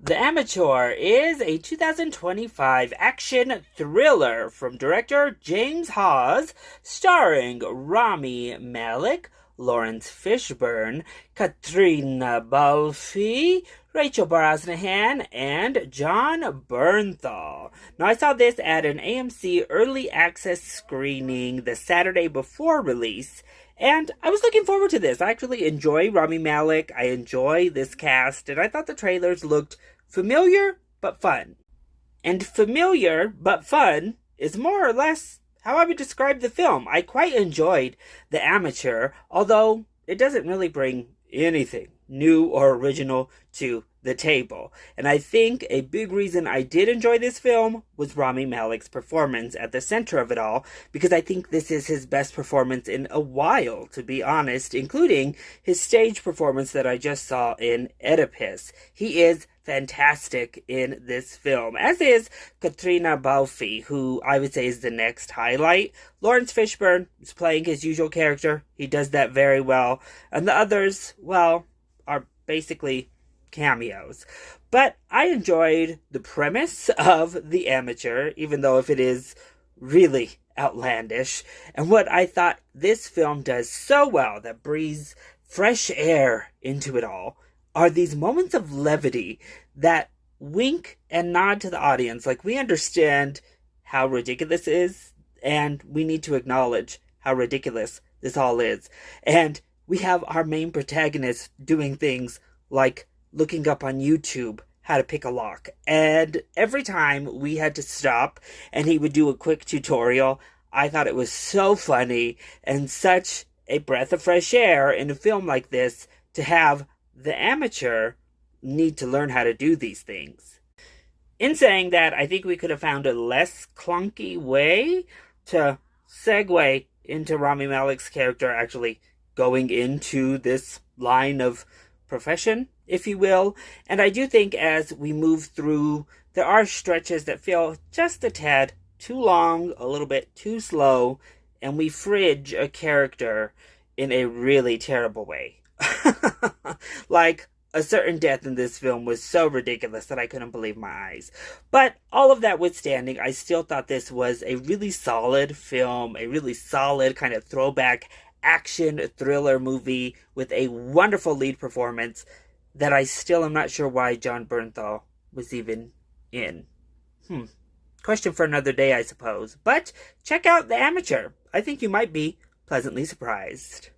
The Amateur is a 2025 action thriller from director James Hawes, starring Rami Malek, Lawrence Fishburne, Katrina Balfe, Rachel Brosnahan, and John Bernthal. Now, I saw this at an AMC early access screening the Saturday before release, and I was looking forward to this. I actually enjoy Rami Malek, I enjoy this cast, and I thought the trailers looked familiar but fun. And familiar but fun is more or less how I would describe the film. I quite enjoyed The Amateur, although it doesn't really bring anything new or original to the table. And I think a big reason I did enjoy this film was Rami Malek's performance at the center of it all, because I think this is his best performance in a while, to be honest, including his stage performance that I just saw in Oedipus. He is fantastic in this film, as is Katrina Balfe, who I would say is the next highlight. Lawrence Fishburne is playing his usual character. He does that very well. And the others, well, are basically cameos. But I enjoyed the premise of The Amateur, even though if it is really outlandish. And what I thought this film does so well, that breathes fresh air into it all, are these moments of levity that wink and nod to the audience. Like, we understand how ridiculous it is, and we need to acknowledge how ridiculous this all is. And we have our main protagonist doing things like looking up on YouTube how to pick a lock. And every time we had to stop and he would do a quick tutorial, I thought it was so funny and such a breath of fresh air in a film like this to have the amateur need to learn how to do these things. In saying that, I think we could have found a less clunky way to segue into Rami Malek's character actually going into this line of profession, if you will. And I do think as we move through, there are stretches that feel just a tad too long, a little bit too slow, and we fridge a character in a really terrible way. Like, a certain death in this film was so ridiculous that I couldn't believe my eyes. But all of that withstanding, I still thought this was a really solid film, a really solid kind of throwback action thriller movie with a wonderful lead performance that I still am not sure why John Bernthal was even in. Question for another day, I suppose. But check out The Amateur. I think you might be pleasantly surprised.